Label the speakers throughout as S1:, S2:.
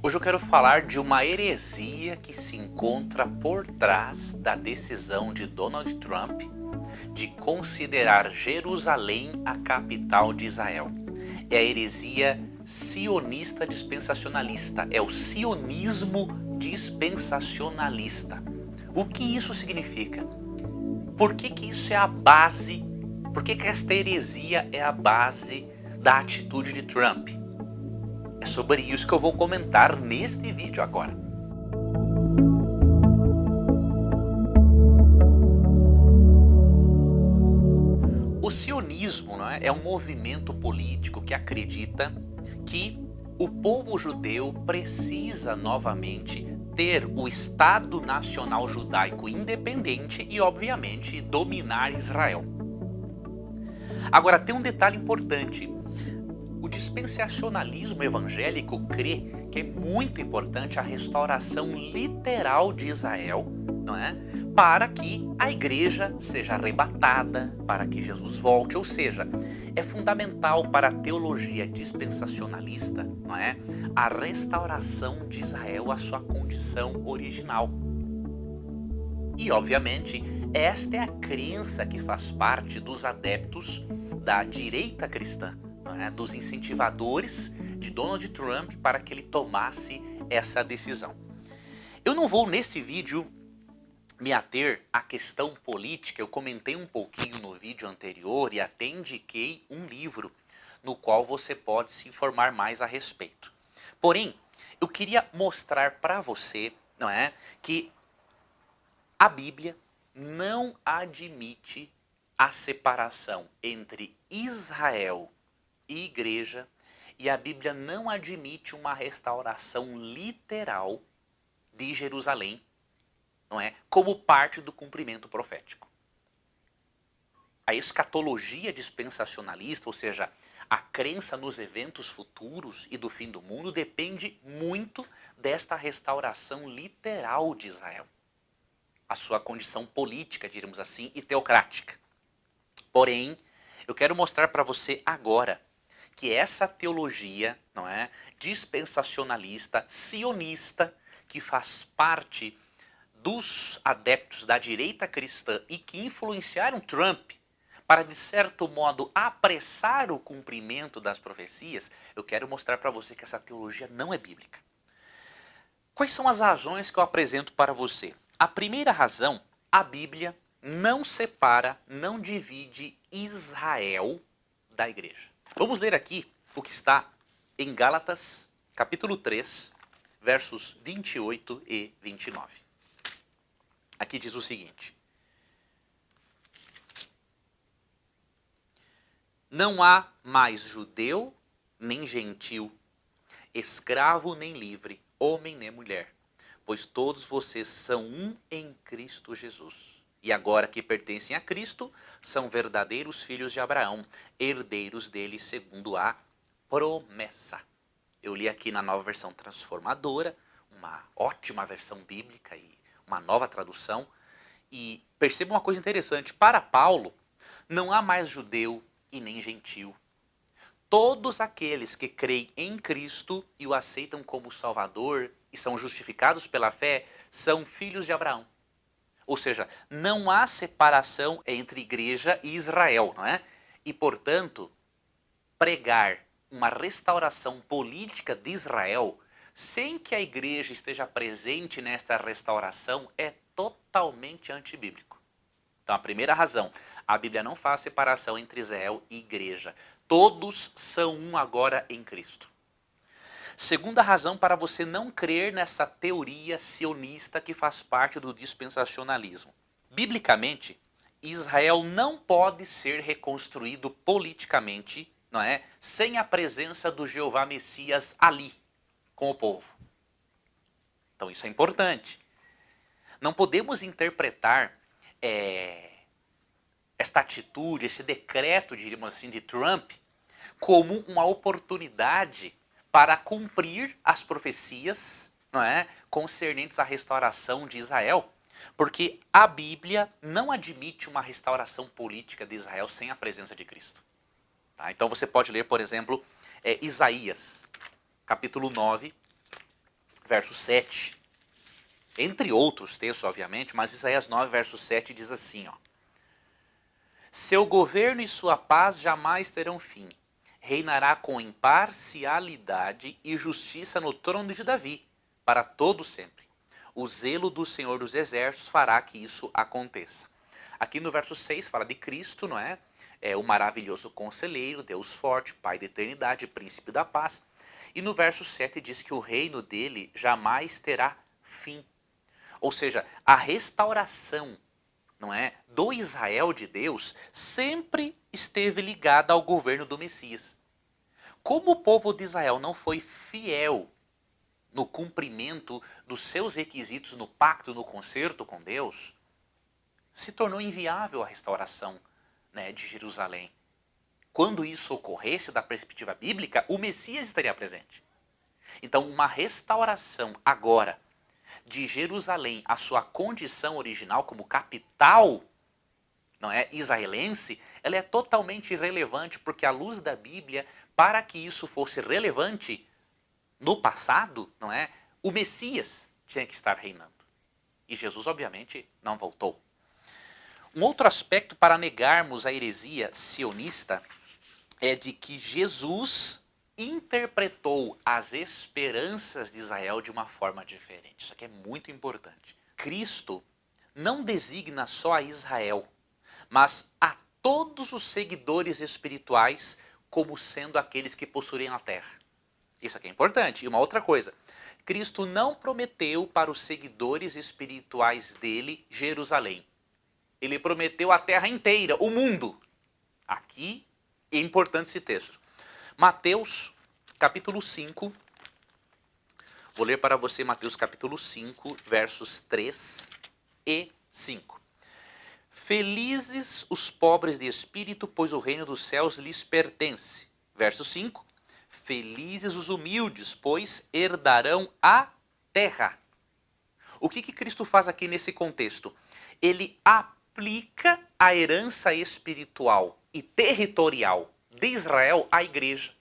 S1: Hoje eu quero falar de uma heresia que se encontra por trás da decisão de Donald Trump de considerar Jerusalém a capital de Israel. É a heresia sionista dispensacionalista, é o sionismo dispensacionalista. O que isso significa? Por que isso é a base? Por que esta heresia é a base da atitude de Trump? É sobre isso que eu vou comentar neste vídeo agora. O sionismo, não é? É um movimento político que acredita que o povo judeu precisa novamente ter o Estado Nacional Judaico independente e, obviamente, dominar Israel. Agora, tem um detalhe importante. O dispensacionalismo evangélico crê que é muito importante a restauração literal de Israel, não é? Para que a igreja seja arrebatada, para que Jesus volte, ou seja, é fundamental para a teologia dispensacionalista, não é? A restauração de Israel à sua condição original. E, obviamente, esta é a crença que faz parte dos adeptos da direita cristã, dos incentivadores de Donald Trump para que ele tomasse essa decisão. Eu não vou nesse vídeo me ater à questão política, eu comentei um pouquinho no vídeo anterior e até indiquei um livro no qual você pode se informar mais a respeito. Porém, eu queria mostrar para você, não é, que a Bíblia não admite a separação entre Israel e igreja, e a Bíblia não admite uma restauração literal de Jerusalém, não é? Como parte do cumprimento profético. A escatologia dispensacionalista, ou seja, a crença nos eventos futuros e do fim do mundo, depende muito desta restauração literal de Israel. A sua condição política, diríamos assim, e teocrática. Porém, eu quero mostrar para você agora que essa teologia, não é, dispensacionalista, sionista, que faz parte dos adeptos da direita cristã e que influenciaram Trump para, de certo modo, apressar o cumprimento das profecias, eu quero mostrar para você que essa teologia não é bíblica. Quais são as razões que eu apresento para você? A primeira razão, a Bíblia não separa, não divide Israel da igreja. Vamos ler aqui o que está em Gálatas, capítulo 3, versos 28 e 29. Aqui diz o seguinte: não há mais judeu nem gentil, escravo nem livre, homem nem mulher, pois todos vocês são um em Cristo Jesus. E agora que pertencem a Cristo, são verdadeiros filhos de Abraão, herdeiros dele segundo a promessa. Eu li aqui na Nova Versão Transformadora, uma ótima versão bíblica e uma nova tradução. E perceba uma coisa interessante, para Paulo, não há mais judeu e nem gentil. Todos aqueles que creem em Cristo e o aceitam como Salvador e são justificados pela fé, são filhos de Abraão. Ou seja, não há separação entre igreja e Israel, não é? E, portanto, pregar uma restauração política de Israel sem que a igreja esteja presente nesta restauração é totalmente antibíblico. Então, a primeira razão, a Bíblia não faz separação entre Israel e igreja. Todos são um agora em Cristo. Segunda razão para você não crer nessa teoria sionista que faz parte do dispensacionalismo. Biblicamente, Israel não pode ser reconstruído politicamente, não é, sem a presença do Jeová Messias ali, com o povo. Então isso é importante. Não podemos interpretar esta atitude, esse decreto, diríamos assim, de Trump, como uma oportunidade para cumprir as profecias, não é, concernentes à restauração de Israel, porque a Bíblia não admite uma restauração política de Israel sem a presença de Cristo. Tá? Então você pode ler, por exemplo, Isaías, capítulo 9, verso 7. Entre outros textos, obviamente, mas Isaías 9, verso 7 diz assim, ó: seu governo e sua paz jamais terão fim. Reinará com imparcialidade e justiça no trono de Davi, para todo sempre. O zelo do Senhor dos Exércitos fará que isso aconteça. Aqui no verso 6 fala de Cristo, não é? É o maravilhoso conselheiro, Deus forte, Pai da eternidade, príncipe da paz. E no verso 7 diz que o reino dele jamais terá fim. Ou seja, a restauração, não é, do Israel de Deus sempre esteve ligada ao governo do Messias. Como o povo de Israel não foi fiel no cumprimento dos seus requisitos no pacto, no concerto com Deus, se tornou inviável a restauração, né, de Jerusalém. Quando isso ocorresse da perspectiva bíblica, o Messias estaria presente. Então, uma restauração agora de Jerusalém à sua condição original como capital, não é, israelense, ela é totalmente irrelevante, porque à luz da Bíblia, para que isso fosse relevante no passado, não é, o Messias tinha que estar reinando. E Jesus, obviamente, não voltou. Um outro aspecto para negarmos a heresia sionista é de que Jesus interpretou as esperanças de Israel de uma forma diferente. Isso aqui é muito importante. Cristo não designa só a Israel, mas a todos os seguidores espirituais como sendo aqueles que possuem a terra. Isso aqui é importante. E uma outra coisa, Cristo não prometeu para os seguidores espirituais dele Jerusalém. Ele prometeu a terra inteira, o mundo. Aqui é importante esse texto. Mateus, capítulo 5. Vou ler para você Mateus, capítulo 5, versos 3 e 5. Felizes os pobres de espírito, pois o reino dos céus lhes pertence. Verso 5. Felizes os humildes, pois herdarão a terra. O que Cristo faz aqui nesse contexto? Ele aplica a herança espiritual e territorial de Israel à igreja.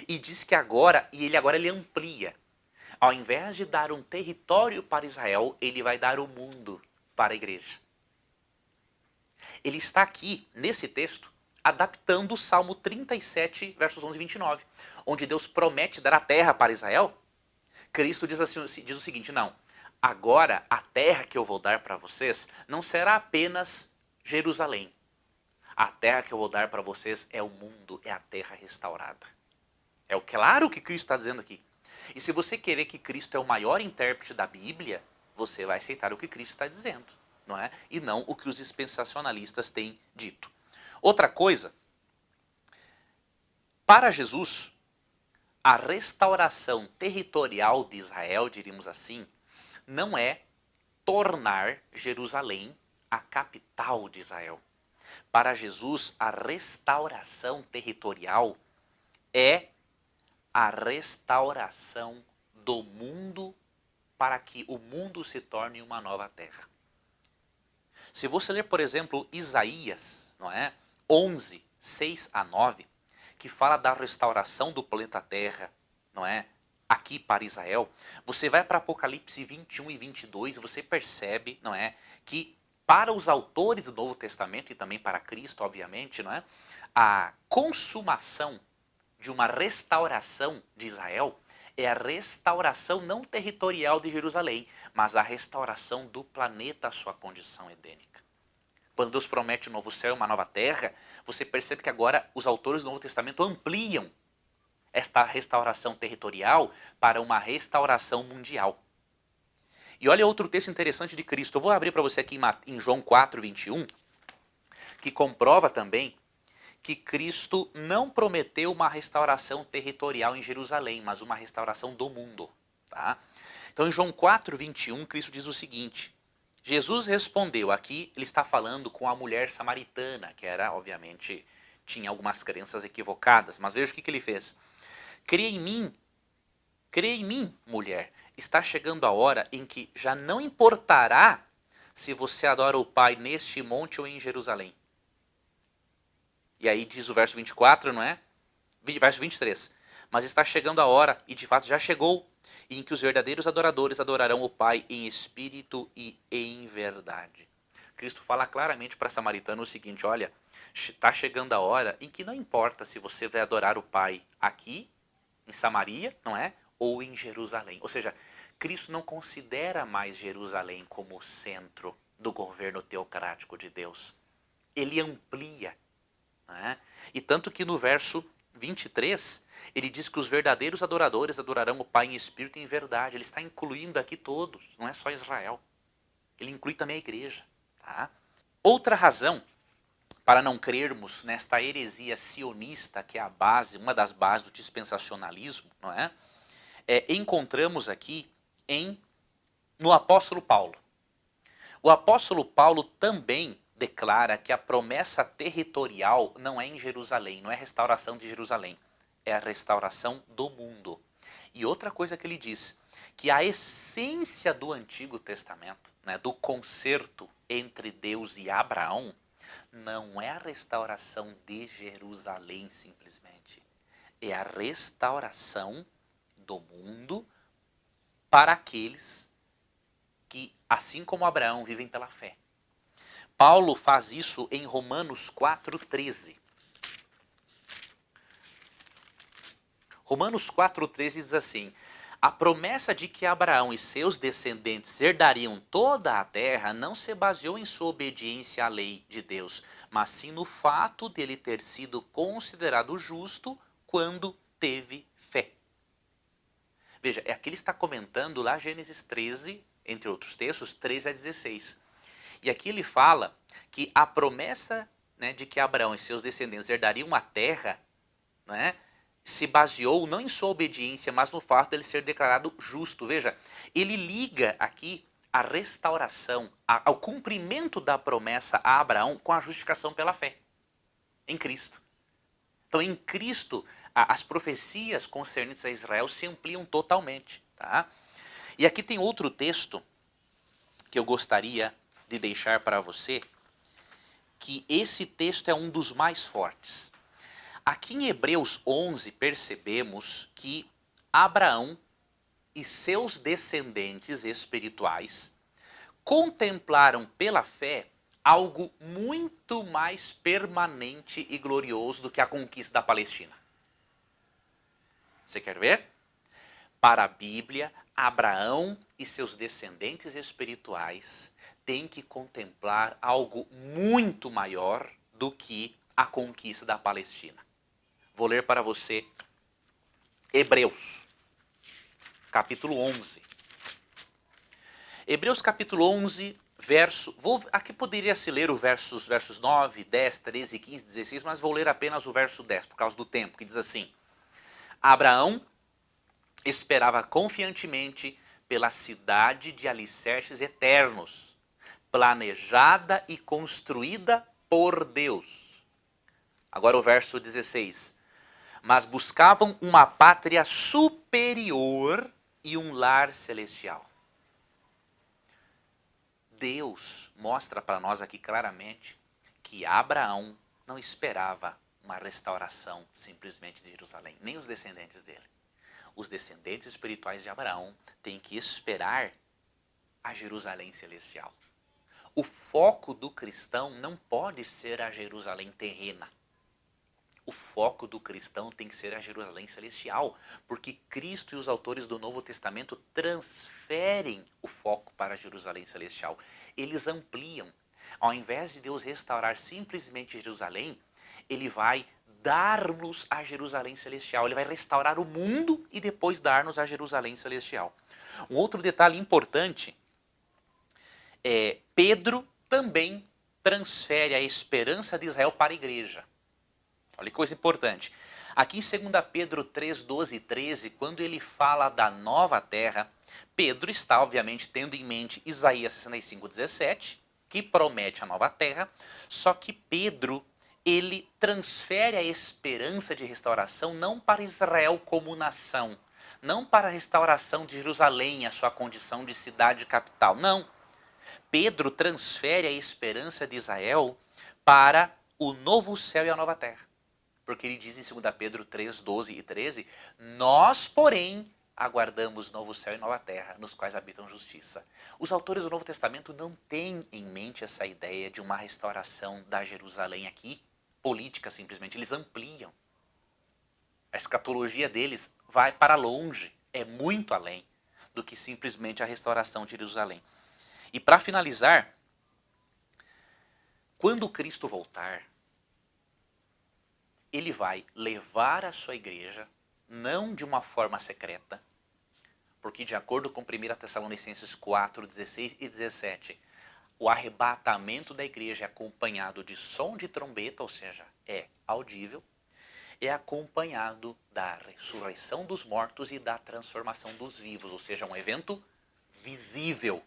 S1: E diz que agora ele amplia. Ao invés de dar um território para Israel, ele vai dar o mundo para a igreja. Ele está aqui, nesse texto, adaptando o Salmo 37, versos 11 e 29, onde Deus promete dar a terra para Israel. Cristo diz o seguinte, não, agora a terra que eu vou dar para vocês não será apenas Jerusalém. A terra que eu vou dar para vocês é o mundo, é a terra restaurada. É claro que Cristo está dizendo aqui. E se você querer que Cristo é o maior intérprete da Bíblia, você vai aceitar o que Cristo está dizendo, não é? E não o que os dispensacionalistas têm dito. Outra coisa, para Jesus, a restauração territorial de Israel, diríamos assim, não é tornar Jerusalém a capital de Israel. Para Jesus, a restauração territorial é a restauração do mundo para que o mundo se torne uma nova terra. Se você ler, por exemplo, Isaías, não é? 11, 6 a 9, que fala da restauração do planeta Terra, não é? Aqui para Israel, você vai para Apocalipse 21 e 22 e você percebe, não é? Que para os autores do Novo Testamento e também para Cristo, obviamente, não é? A consumação de uma restauração de Israel é a restauração não territorial de Jerusalém, mas a restauração do planeta à sua condição edênica. Quando Deus promete um novo céu e uma nova terra, você percebe que agora os autores do Novo Testamento ampliam esta restauração territorial para uma restauração mundial. E olha outro texto interessante de Cristo. Eu vou abrir para você aqui em João 4, 21, que comprova também que Cristo não prometeu uma restauração territorial em Jerusalém, mas uma restauração do mundo. Tá? Então em João 4, 21, Cristo diz o seguinte, Jesus respondeu, aqui ele está falando com a mulher samaritana, que era, obviamente, tinha algumas crenças equivocadas, mas veja o que ele fez. Creia em mim, mulher, está chegando a hora em que já não importará se você adora o Pai neste monte ou em Jerusalém. E aí diz o verso 24, não é? Verso 23. Mas está chegando a hora, e de fato já chegou, e em que os verdadeiros adoradores adorarão o Pai em espírito e em verdade. Cristo fala claramente para a samaritana o seguinte: olha, está chegando a hora em que não importa se você vai adorar o Pai aqui, em Samaria, não é? Ou em Jerusalém. Ou seja, Cristo não considera mais Jerusalém como o centro do governo teocrático de Deus. Ele amplia. Não é? E tanto que no verso 23, ele diz que os verdadeiros adoradores adorarão o Pai em espírito e em verdade. Ele está incluindo aqui todos, não é só Israel. Ele inclui também a igreja. Tá? Outra razão para não crermos nesta heresia sionista, que é a base, uma das bases do dispensacionalismo, não é? Encontramos aqui no apóstolo Paulo. O apóstolo Paulo também declara que a promessa territorial não é em Jerusalém, não é a restauração de Jerusalém, é a restauração do mundo. E outra coisa que ele diz, que a essência do Antigo Testamento, né, do concerto entre Deus e Abraão, não é a restauração de Jerusalém simplesmente, é a restauração do mundo para aqueles que, assim como Abraão, vivem pela fé. Paulo faz isso em Romanos 4,13. Romanos 4,13 diz assim: a promessa de que Abraão e seus descendentes herdariam toda a terra não se baseou em sua obediência à lei de Deus, mas sim no fato dele ter sido considerado justo quando teve fé. Veja, aqui ele está comentando lá Gênesis 13, entre outros textos, 13 a 16. E aqui ele fala que a promessa, né, de que Abraão e seus descendentes herdariam a terra, né, se baseou não em sua obediência, mas no fato de ele ser declarado justo. Veja, ele liga aqui a restauração, ao cumprimento da promessa a Abraão com a justificação pela fé em Cristo. Então, em Cristo, as profecias concernentes a Israel se ampliam totalmente. Tá? E aqui tem outro texto que eu gostaria de deixar para você, que esse texto é um dos mais fortes. Aqui em Hebreus 11 percebemos que Abraão e seus descendentes espirituais contemplaram pela fé algo muito mais permanente e glorioso do que a conquista da Palestina. Você quer ver? Para a Bíblia, Abraão e seus descendentes espirituais têm que contemplar algo muito maior do que a conquista da Palestina. Vou ler para você Hebreus, capítulo 11. Hebreus, capítulo 11, aqui poderia se ler os versos 9, 10, 13, 15, 16, mas vou ler apenas o verso 10, por causa do tempo, que diz assim: Abraão esperava confiantemente pela cidade de alicerces eternos, planejada e construída por Deus. Agora o verso 16. Mas buscavam uma pátria superior e um lar celestial. Deus mostra para nós aqui claramente que Abraão não esperava uma restauração simplesmente de Jerusalém, nem os descendentes dele. Os descendentes espirituais de Abraão têm que esperar a Jerusalém celestial. O foco do cristão não pode ser a Jerusalém terrena. O foco do cristão tem que ser a Jerusalém celestial, porque Cristo e os autores do Novo Testamento transferem o foco para a Jerusalém celestial. Eles ampliam. Ao invés de Deus restaurar simplesmente Jerusalém, ele vai dar-nos a Jerusalém celestial. Ele vai restaurar o mundo e depois dar-nos a Jerusalém celestial. Um outro detalhe importante é Pedro também transfere a esperança de Israel para a igreja. Olha que coisa importante. Aqui em 2 Pedro 3, 12 e 13, quando ele fala da nova terra, Pedro está, obviamente, tendo em mente Isaías 65, 17, que promete a nova terra, só que Pedro, ele transfere a esperança de restauração não para Israel como nação, não para a restauração de Jerusalém, a sua condição de cidade capital, não. Pedro transfere a esperança de Israel para o novo céu e a nova terra. Porque ele diz em 2 Pedro 3, 12 e 13, nós, porém, aguardamos novo céu e nova terra, nos quais habitam justiça. Os autores do Novo Testamento não têm em mente essa ideia de uma restauração da Jerusalém aqui, política simplesmente, eles ampliam. A escatologia deles vai para longe, é muito além do que simplesmente a restauração de Jerusalém. E para finalizar, quando Cristo voltar, ele vai levar a sua igreja, não de uma forma secreta, porque de acordo com 1 Tessalonicenses 4, 16 e 17, o arrebatamento da igreja é acompanhado de som de trombeta, ou seja, é audível, é acompanhado da ressurreição dos mortos e da transformação dos vivos, ou seja, um evento visível.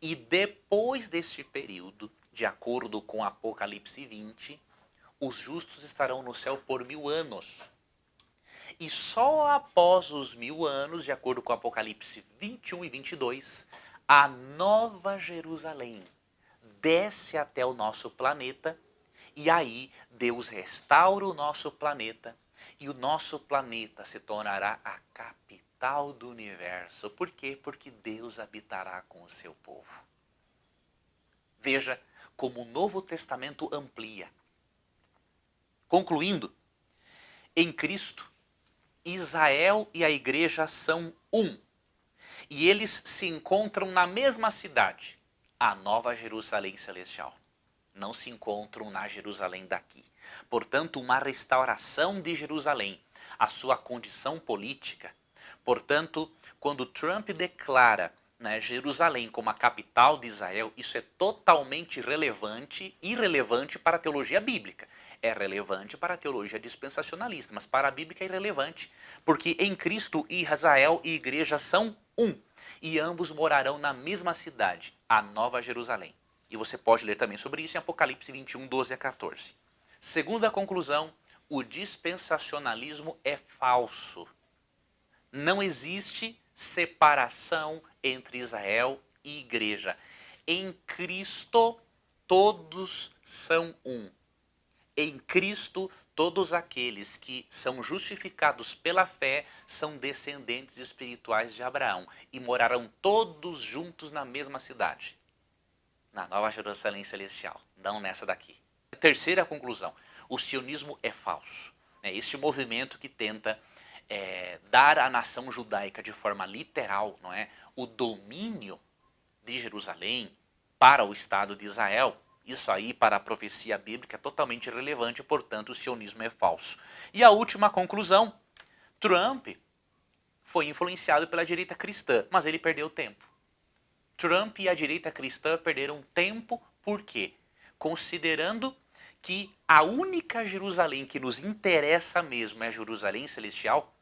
S1: E depois deste período, de acordo com Apocalipse 20, os justos estarão no céu por 1000 anos. E só após os 1000 anos, de acordo com Apocalipse 21 e 22, a nova Jerusalém desce até o nosso planeta. E aí Deus restaura o nosso planeta e o nosso planeta se tornará a capital do universo. Por quê? Porque Deus habitará com o seu povo. Veja como o Novo Testamento amplia. Concluindo, em Cristo, Israel e a igreja são um. E eles se encontram na mesma cidade, a Nova Jerusalém Celestial. Não se encontram na Jerusalém daqui. Portanto, uma restauração de Jerusalém, a sua condição política. Portanto, quando Trump declara, né, Jerusalém como a capital de Israel, isso é totalmente irrelevante para a teologia bíblica. É relevante para a teologia dispensacionalista, mas para a Bíblia é irrelevante. Porque em Cristo, Israel e igreja são um. E ambos morarão na mesma cidade, a Nova Jerusalém. E você pode ler também sobre isso em Apocalipse 21, 12 a 14. Segunda conclusão, o dispensacionalismo é falso. Não existe separação entre Israel e igreja. Em Cristo, todos são um. Em Cristo, todos aqueles que são justificados pela fé são descendentes espirituais de Abraão e morarão todos juntos na mesma cidade, na Nova Jerusalém Celestial, não nessa daqui. Terceira conclusão, o sionismo é falso. Este movimento que tenta dar à nação judaica de forma literal, não é, o domínio de Jerusalém para o Estado de Israel, isso aí para a profecia bíblica é totalmente irrelevante, portanto o sionismo é falso. E a última conclusão, Trump foi influenciado pela direita cristã, mas ele perdeu tempo. Trump e a direita cristã perderam tempo, por quê? Considerando que a única Jerusalém que nos interessa mesmo é a Jerusalém Celestial,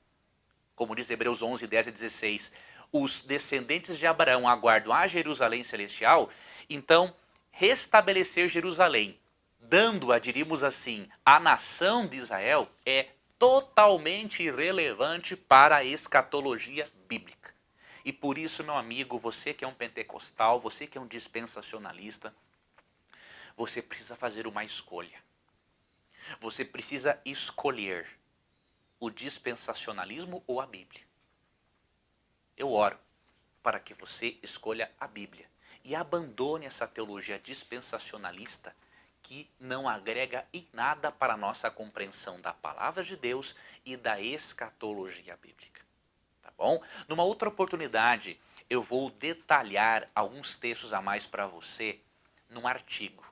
S1: como diz Hebreus 11, 10 e 16, os descendentes de Abraão aguardam a Jerusalém Celestial, então restabelecer Jerusalém, dando-a, diríamos assim, à nação de Israel, é totalmente irrelevante para a escatologia bíblica. E por isso, meu amigo, você que é um pentecostal, você que é um dispensacionalista, você precisa fazer uma escolha. Você precisa escolher o dispensacionalismo ou a Bíblia. Eu oro para que você escolha a Bíblia e abandone essa teologia dispensacionalista que não agrega em nada para a nossa compreensão da palavra de Deus e da escatologia bíblica. Tá bom? Numa outra oportunidade, eu vou detalhar alguns textos a mais para você num artigo,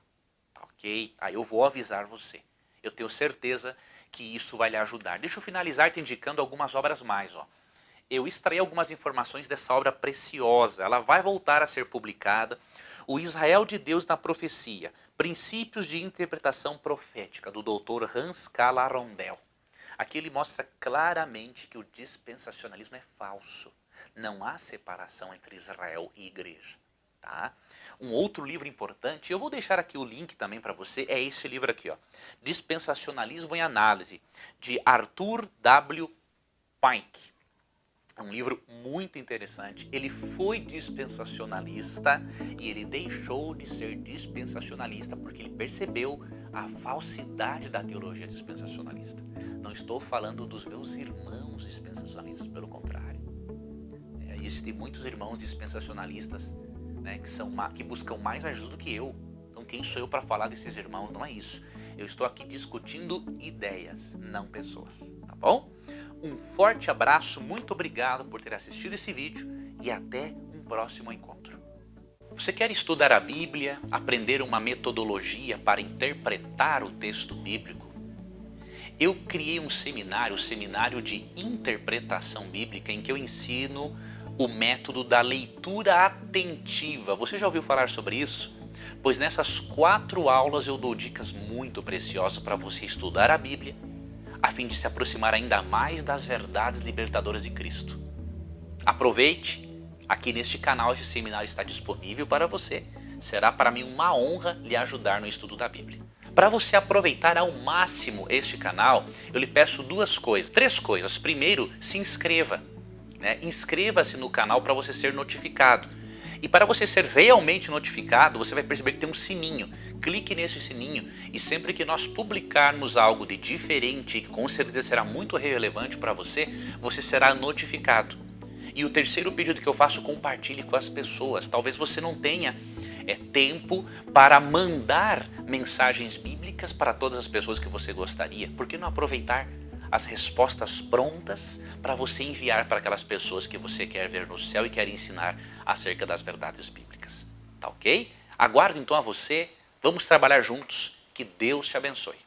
S1: tá ok? Aí eu vou avisar você. Eu tenho certeza que isso vai lhe ajudar. Deixa eu finalizar te indicando algumas obras mais, ó. Eu extraí algumas informações dessa obra preciosa. Ela vai voltar a ser publicada. O Israel de Deus na Profecia, Princípios de Interpretação Profética, do Dr. Hans Kala Rondel. Aqui ele mostra claramente que o dispensacionalismo é falso. Não há separação entre Israel e igreja. Tá? Um outro livro importante, eu vou deixar aqui o link também para você, é esse livro aqui, ó, Dispensacionalismo em Análise, de Arthur W. Pink. É um livro muito interessante. Ele foi dispensacionalista e ele deixou de ser dispensacionalista porque ele percebeu a falsidade da teologia dispensacionalista. Não estou falando dos meus irmãos dispensacionalistas, pelo contrário. Existem muitos irmãos dispensacionalistas, né, que buscam mais ajuda do que eu. Então quem sou eu para falar desses irmãos? Não é isso. Eu estou aqui discutindo ideias, não pessoas, tá bom? Um forte abraço, muito obrigado por ter assistido esse vídeo e até um próximo encontro. Você quer estudar a Bíblia, aprender uma metodologia para interpretar o texto bíblico? Eu criei um seminário, o Seminário de Interpretação Bíblica, em que eu ensino o método da leitura atentiva. Você já ouviu falar sobre isso? Pois nessas 4 aulas eu dou dicas muito preciosas para você estudar a Bíblia, a fim de se aproximar ainda mais das verdades libertadoras de Cristo. Aproveite! Aqui neste canal esse seminário está disponível para você. Será para mim uma honra lhe ajudar no estudo da Bíblia. Para você aproveitar ao máximo este canal, eu lhe peço 3 coisas. Primeiro, se inscreva. Inscreva-se no canal para você ser notificado. E para você ser realmente notificado, você vai perceber que tem um sininho. Clique nesse sininho e sempre que nós publicarmos algo de diferente, que com certeza será muito relevante para você, você será notificado. E o terceiro pedido que eu faço, compartilhe com as pessoas. Talvez você não tenha tempo para mandar mensagens bíblicas para todas as pessoas que você gostaria. Por que não aproveitar as respostas prontas para você enviar para aquelas pessoas que você quer ver no céu e quer ensinar acerca das verdades bíblicas? Tá ok? Aguardo então a você. Vamos trabalhar juntos. Que Deus te abençoe.